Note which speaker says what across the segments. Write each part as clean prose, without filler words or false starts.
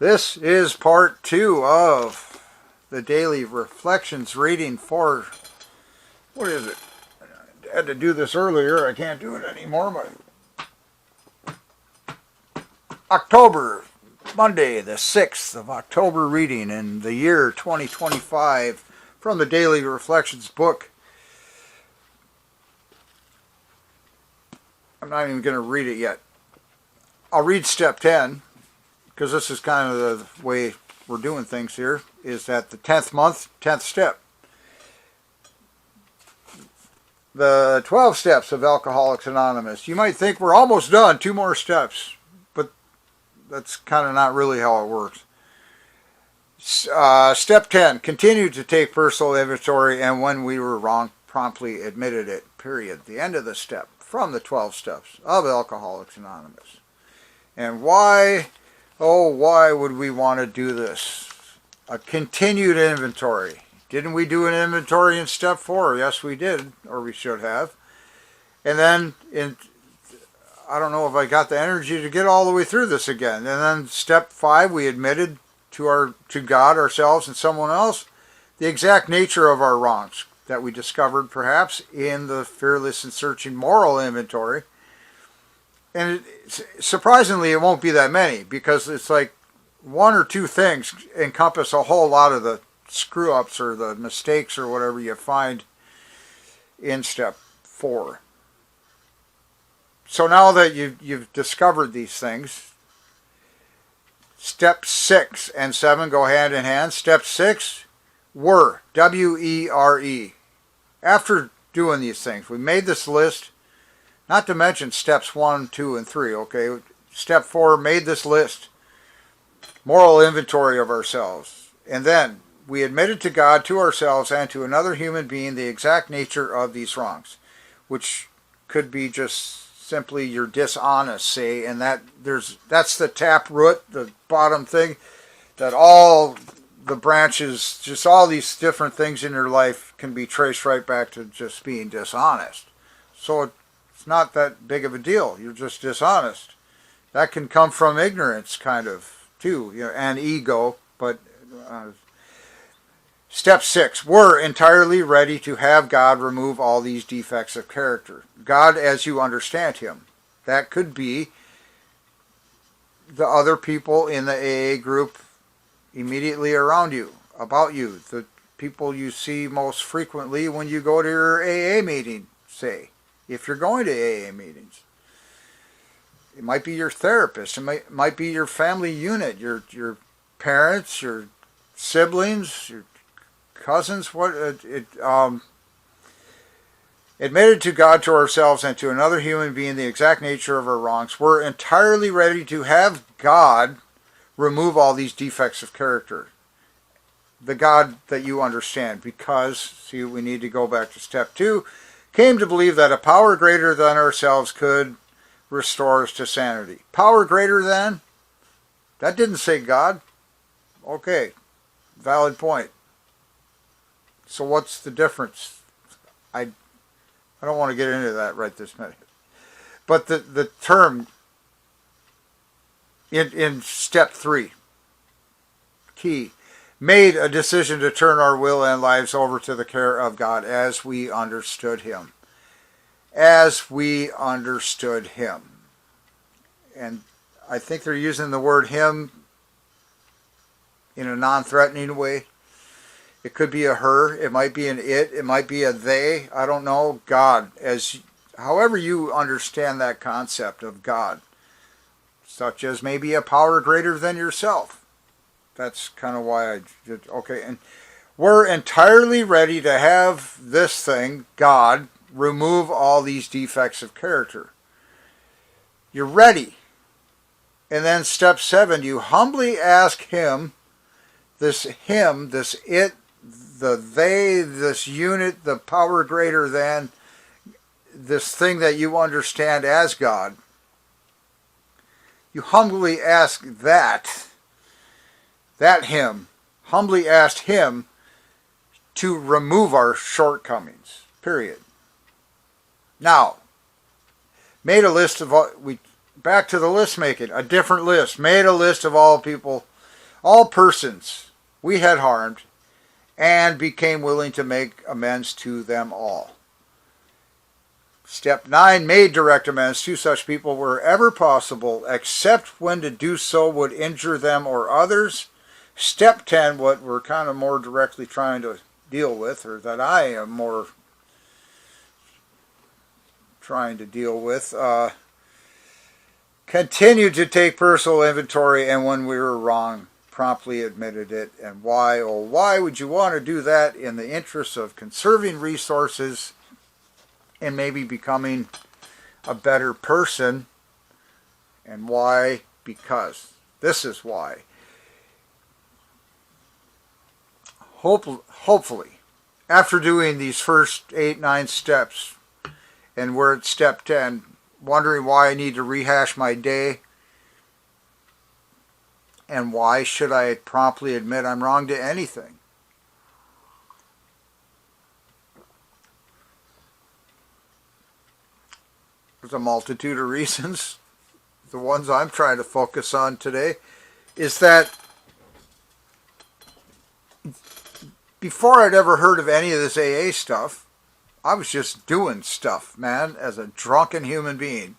Speaker 1: This is part 2 of the daily reflections reading for, what is it? I had to do this earlier, I can't do it anymore, but October, Monday the 6th of October reading in the year 2025 from the Daily Reflections book. I'm not even going to read it yet. I'll read step 10. Because this is kind of the way we're doing things here, is that the 10th month, 10th step. The 12 steps of Alcoholics Anonymous. You might think we're almost done, 2 more steps, but that's kind of not really how it works. Step 10, continue to take personal inventory, and when we were wrong, promptly admitted it, period. The end of the step from the 12 steps of Alcoholics Anonymous. And why... oh, why would we want to do this? A continued inventory. Didn't we do an inventory in step 4? Yes, we did, or we should have. And then, I don't know if I got the energy to get all the way through this again. And then step 5, we admitted to God, ourselves, and someone else the exact nature of our wrongs that we discovered, perhaps, in the Fearless and Searching Moral Inventory. And surprisingly, it won't be that many, because it's like 1 or 2 things encompass a whole lot of the screw-ups or the mistakes or whatever you find in step 4. So now that you've discovered these things, step 6 and 7 go hand in hand. Step 6, were, W-E-R-E. After doing these things, we made this list. Not to mention steps 1, 2, and 3, okay? Step 4, made this list. Moral inventory of ourselves. And then, we admitted to God, to ourselves, and to another human being the exact nature of these wrongs. Which could be just simply you're dishonest, say, and that's the tap root, the bottom thing, that all the branches, just all these different things in your life can be traced right back to just being dishonest. So it's not that big of a deal. You're just dishonest. That can come from ignorance, kind of, too, and ego. But step 6, we're entirely ready to have God remove all these defects of character. God as you understand Him. That could be the other people in the AA group immediately around you, about you, the people you see most frequently when you go to your AA meeting, say. If you're going to AA meetings, it might be your therapist, it might be your family unit, your parents, your siblings, your cousins. Admitted to God, to ourselves, and to another human being the exact nature of our wrongs. We're entirely ready to have God remove all these defects of character. The God that you understand, because, see, we need to go back to step 2. Came to believe that a power greater than ourselves could restore us to sanity. Power greater than? That didn't say God. Okay, valid point. So what's the difference? I don't want to get into that right this minute. But the term in step 3, key, made a decision to turn our will and lives over to the care of God as we understood Him. As we understood Him. And I think they're using the word Him in a non-threatening way. It could be a her, it might be an it might be a they, I don't know. God, however you understand that concept of God, such as maybe a power greater than yourself. That's kind of why I did, okay, and we're entirely ready to have this thing, God, remove all these defects of character. You're ready. And then step 7, you humbly ask Him, this it, the they, this unit, the power greater than, this thing that you understand as God. You humbly ask that Him, humbly asked Him to remove our shortcomings, period. Now, back to the list making, a different list, made a list of all people all persons we had harmed, and became willing to make amends to them all. Step 9, made direct amends to such people wherever possible, except when to do so would injure them or others. Step 10, what we're kind of more directly trying to deal with, or that I am more trying to deal with, continued to take personal inventory, and when we were wrong, promptly admitted it. And why? Oh, why would you want to do that in the interest of conserving resources and maybe becoming a better person? And why? Because this is why. Hopefully, after doing these first 8, 9 steps, and we're at step 10, wondering why I need to rehash my day, and why should I promptly admit I'm wrong to anything? There's a multitude of reasons. The ones I'm trying to focus on today is that before I'd ever heard of any of this AA stuff, I was just doing stuff, man, as a drunken human being.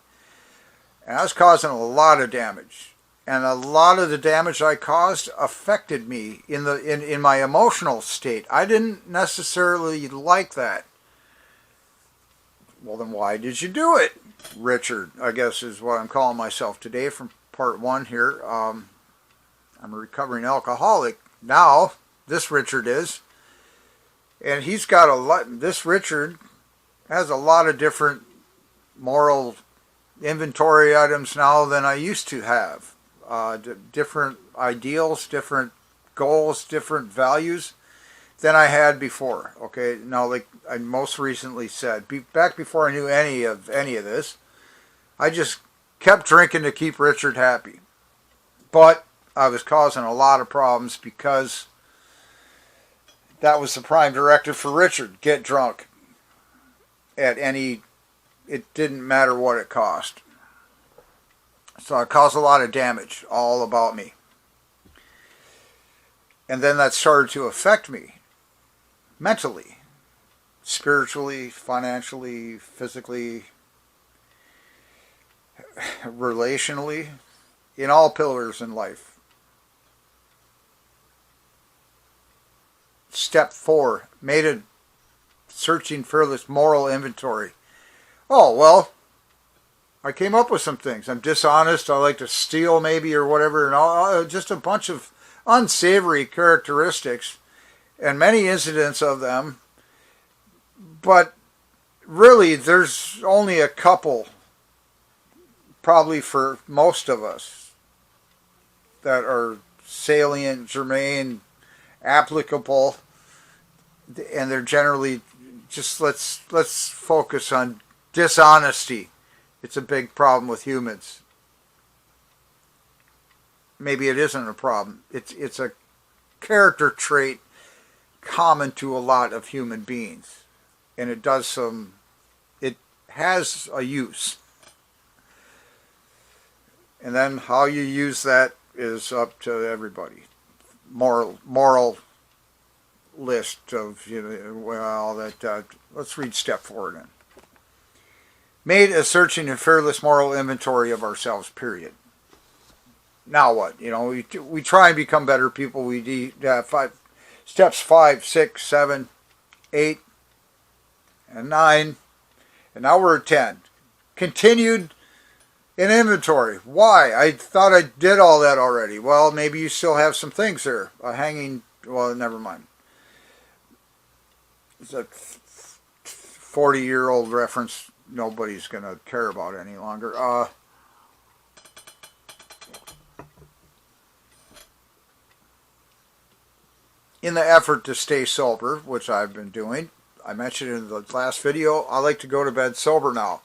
Speaker 1: And I was causing a lot of damage. And a lot of the damage I caused affected me in my emotional state. I didn't necessarily like that. Well, then why did you do it? Richard, I guess, is what I'm calling myself today from part 1 here. I'm a recovering alcoholic now. This Richard is. And he's got a lot, this Richard has a lot of different moral inventory items now than I used to have. Different ideals, different goals, different values than I had before. Okay, now like I most recently said, back before I knew any of this, I just kept drinking to keep Richard happy. But I was causing a lot of problems because that was the prime directive for Richard. Get drunk at any, it didn't matter what it cost. So it caused a lot of damage all about me. And then that started to affect me mentally, spiritually, financially, physically, relationally, in all pillars in life. Step 4, made a searching fearless moral inventory. Oh, well, I came up with some things. I'm dishonest. I like to steal maybe or whatever. And all, just a bunch of unsavory characteristics and many incidents of them. But really, there's only a couple, probably for most of us, that are salient, germane, applicable. And they're generally just, let's focus on dishonesty. It's a big problem with humans. Maybe it isn't a problem. It's a character trait common to a lot of human beings. And it has a use. And then how you use that is up to everybody. Moral list of, let's read step 4 again. Made a searching and fearless moral inventory of ourselves, period. Now what? We try and become better people. We do steps 5, 6, 7, 8, and 9. And now we're at 10. Continued in inventory. Why? I thought I did all that already. Well, maybe you still have some things there. Hanging, well, never mind. It's a 40-year-old reference nobody's going to care about any longer. In the effort to stay sober, which I've been doing, I mentioned in the last video, I like to go to bed sober now.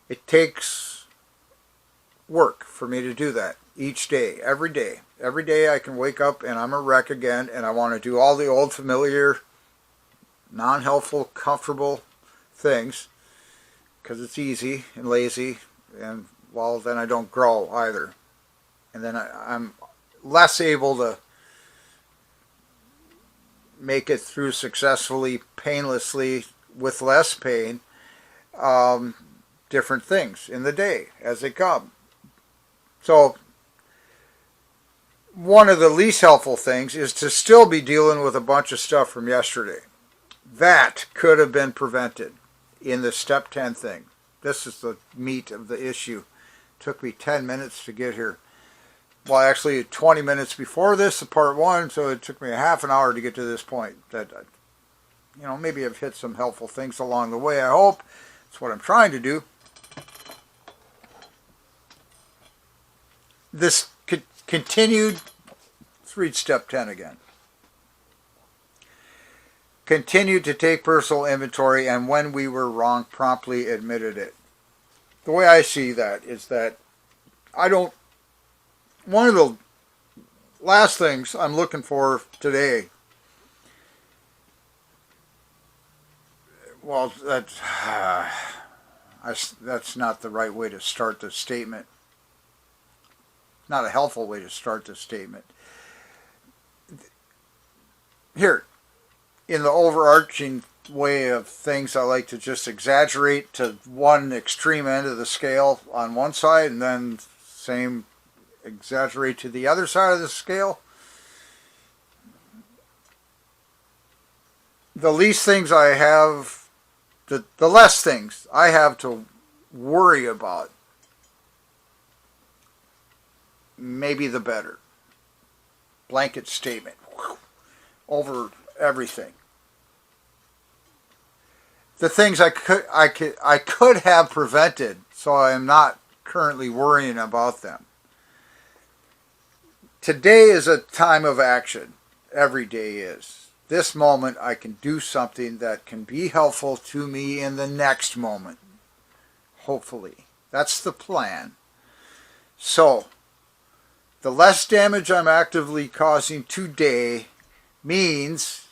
Speaker 1: It takes work for me to do that each day, every day. Every day I can wake up and I'm a wreck again, and I want to do all the old familiar, non-helpful, comfortable things because it's easy and lazy, and well, then I don't grow either. And then I'm less able to make it through successfully, painlessly, with less pain, different things in the day as they come. So one of the least helpful things is to still be dealing with a bunch of stuff from yesterday. That could have been prevented in the step 10 thing. This is the meat of the issue. It took me 10 minutes to get here. Well, actually 20 minutes before this, part 1, so it took me a half an hour to get to this point. That, maybe I've hit some helpful things along the way, I hope. That's what I'm trying to do. This continued, let's read step 10 again. Continued to take personal inventory, and when we were wrong, promptly admitted it. The way I see that is that one of the last things I'm looking for today, well, that's not the right way to start the statement. Not a helpful way to start the statement. Here, in the overarching way of things, I like to just exaggerate to one extreme end of the scale on one side, and then same exaggerate to the other side of the scale. The least things I have, the less things I have to worry about, maybe the better. Blanket statement over everything. The things I could have prevented, so I am not currently worrying about them. Today is a time of action. Every day is. This moment I can do something that can be helpful to me in the next moment. Hopefully. That's the plan. So, the less damage I'm actively causing today means,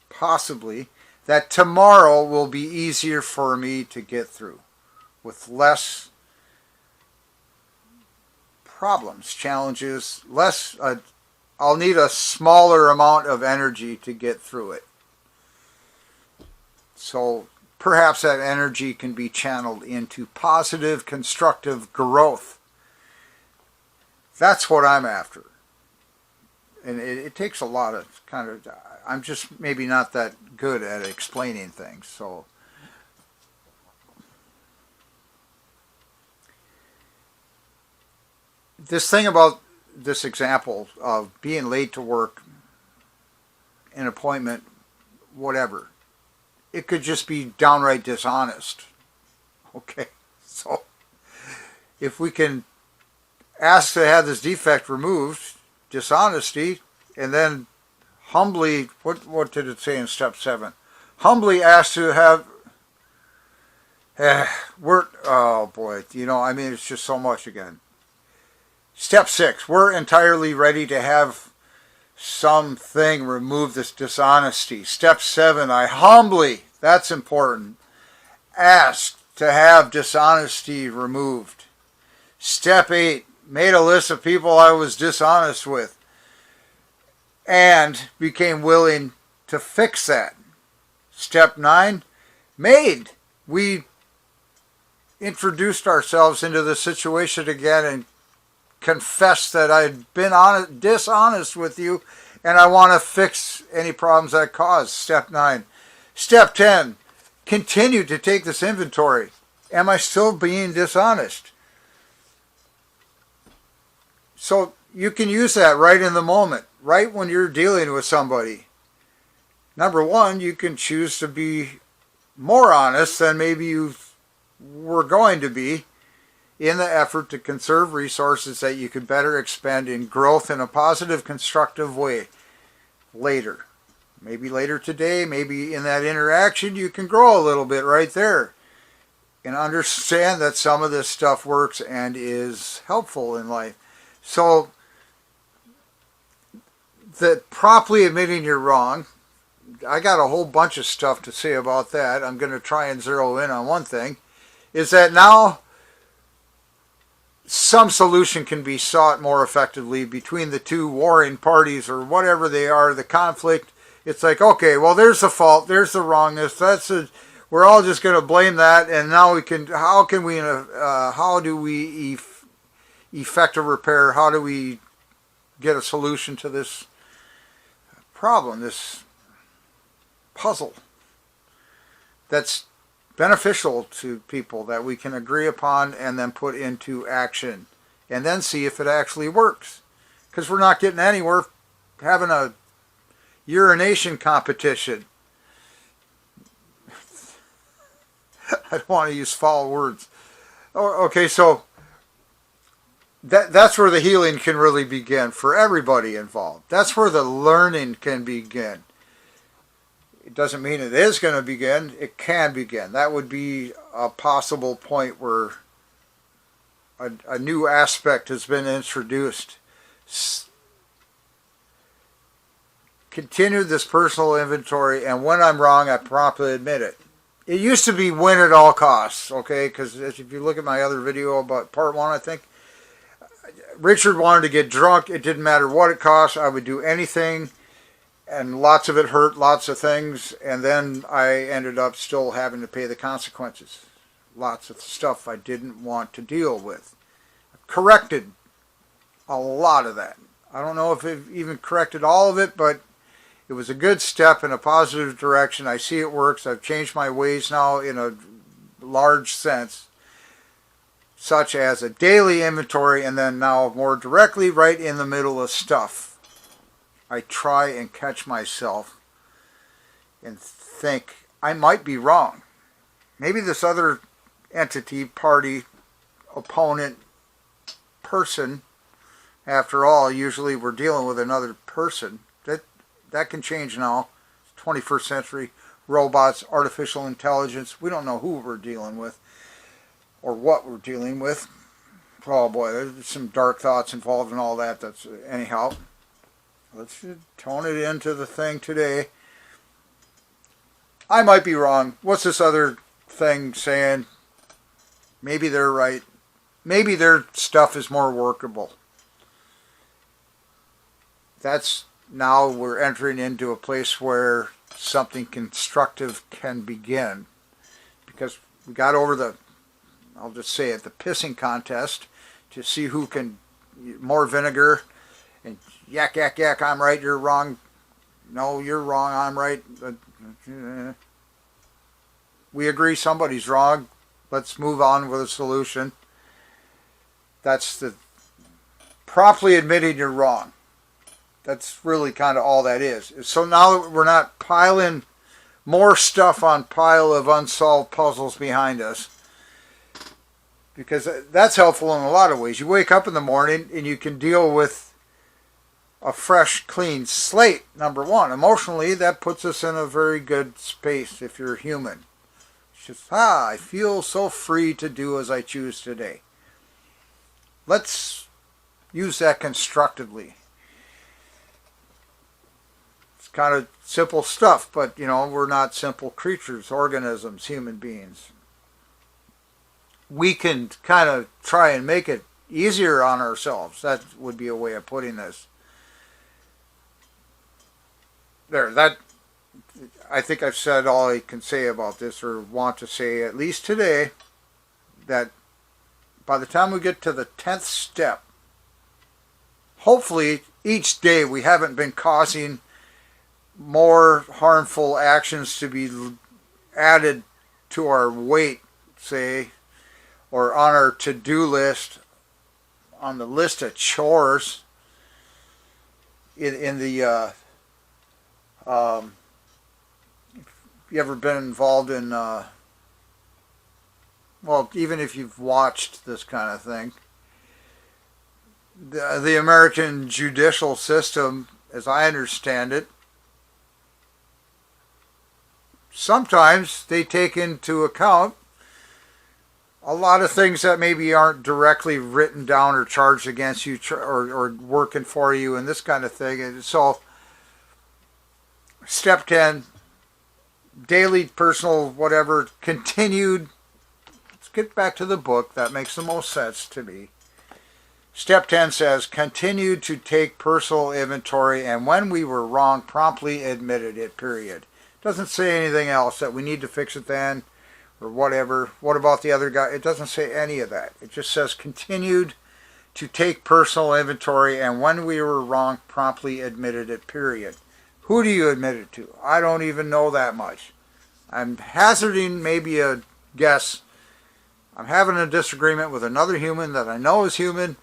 Speaker 1: possibly, that tomorrow will be easier for me to get through with less problems, challenges, I'll need a smaller amount of energy to get through it. So perhaps that energy can be channeled into positive, constructive growth. That's what I'm after. And it takes a lot of I'm just maybe not that good at explaining things. So this thing about this example of being late to work, an appointment, whatever, it could just be downright dishonest. Okay, so if we can ask to have this defect removed, dishonesty, and then humbly, what did it say in step 7? Humbly ask to have, oh boy, it's just so much again. Step 6, we're entirely ready to have something remove this dishonesty. Step 7, I humbly, that's important, ask to have dishonesty removed. Step 8, made a list of people I was dishonest with and became willing to fix that. Step 9, we introduced ourselves into the situation again and confessed that I'd been dishonest with you and I want to fix any problems that caused. Step 9. Step 10, continue to take this inventory. Am I still being dishonest? So you can use that right in the moment, right when you're dealing with somebody. Number 1, you can choose to be more honest than maybe you were going to be in the effort to conserve resources that you could better expend in growth in a positive, constructive way later. Maybe later today, maybe in that interaction, you can grow a little bit right there and understand that some of this stuff works and is helpful in life. So, that properly admitting you're wrong, I got a whole bunch of stuff to say about that. I'm going to try and zero in on one thing, is that now some solution can be sought more effectively between the two warring parties or whatever they are, the conflict. It's like, okay, well, there's the fault, there's the wrongness. We're all just going to blame that, and now we can. How can we? How do we effect a repair? How do we get a solution to this problem, this puzzle that's beneficial to people, that we can agree upon and then put into action, and then see if it actually works? Because we're not getting anywhere having a urination competition. I don't want to use foul words. Okay, so that's where the healing can really begin for everybody involved. That's where the learning can begin. It doesn't mean it is going to begin. It can begin. That would be a possible point where a new aspect has been introduced. Continue this personal inventory, and when I'm wrong, I promptly admit it. It used to be win at all costs, okay? Because if you look at my other video about part 1, I think, Richard wanted to get drunk. It didn't matter what it cost. I would do anything, and lots of it hurt, lots of things, and then I ended up still having to pay the consequences. Lots of stuff I didn't want to deal with. Corrected a lot of that. I don't know if it even corrected all of it, but it was a good step in a positive direction. I see it works. I've changed my ways now in a large sense, such as a daily inventory, and then now more directly right in the middle of stuff. I try and catch myself and think, I might be wrong. Maybe this other entity, party, opponent, person, after all, usually we're dealing with another person. That can change now. 21st century, robots, artificial intelligence. We don't know who we're dealing with or what we're dealing with. Oh boy, there's some dark thoughts involved in all that. That's anyhow. Let's tone it into the thing today. I might be wrong. What's this other thing saying? Maybe they're right. Maybe their stuff is more workable. That's now we're entering into a place where something constructive can begin. Because we got over the, I'll just say it, the pissing contest to see who can, more vinegar, and yak, yak, yak, I'm right, you're wrong. No, you're wrong, I'm right. We agree somebody's wrong. Let's move on with a solution. That's the properly admitting you're wrong. That's really kind of all that is. So now that we're not piling more stuff on pile of unsolved puzzles behind us, because that's helpful in a lot of ways. You wake up in the morning and you can deal with a fresh, clean slate, number one. Emotionally, that puts us in a very good space if you're human. It's just, I feel so free to do as I choose today. Let's use that constructively. Kind of simple stuff, but you know, we're not simple creatures, organisms, human beings. We can kind of try and make it easier on ourselves. That would be a way of putting this. That I think I've said all I can say about this, or want to say at least today, that by the time we get to the 10th step, hopefully each day we haven't been causing more harmful actions to be added to our weight, say, or on our to-do list, on the list of chores, in the if you ever been involved in well, even if you've watched this kind of thing, the American judicial system, as I understand it, sometimes they take into account a lot of things that maybe aren't directly written down or charged against you, or working for you, and this kind of thing. And so, step 10, daily, personal, whatever, continued. Let's get back to the book. That makes the most sense to me. Step 10 says, continue to take personal inventory, and when we were wrong, promptly admitted it, period. Doesn't say anything else that we need to fix it then or whatever. What about the other guy? It doesn't say any of that. It just says continued to take personal inventory, and when we were wrong, promptly admitted it, period. Who do you admit it to? I don't even know that much. I'm hazarding maybe a guess. I'm having a disagreement with another human that I know is human,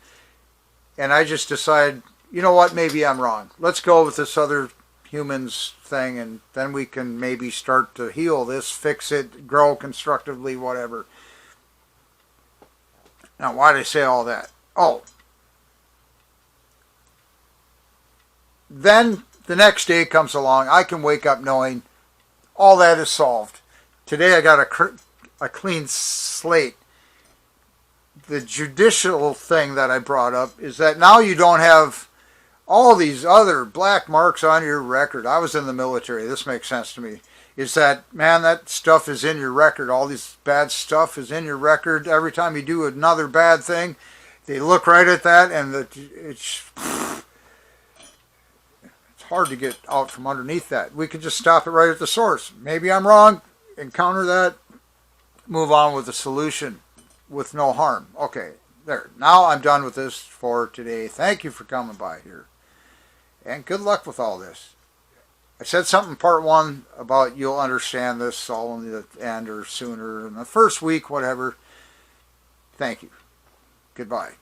Speaker 1: and I just decide, you know what, maybe I'm wrong. Let's go with this other human's thing, and then we can maybe start to heal this, fix it, grow constructively, whatever. Now, why did I say all that? Oh. Then the next day comes along. I can wake up knowing all that is solved. Today I got a clean slate. The judicial thing that I brought up is that now you don't have all these other black marks on your record. I was in the military. This makes sense to me. Is that, man, that stuff is in your record. All this bad stuff is in your record. Every time you do another bad thing, they look right at that, and it's hard to get out from underneath that. We could just stop it right at the source. Maybe I'm wrong. Encounter that. Move on with the solution with no harm. Okay, there. Now I'm done with this for today. Thank you for coming by here. And good luck with all this. I said something in part 1 about you'll understand this all in the end or sooner in the first week, whatever. Thank you. Goodbye.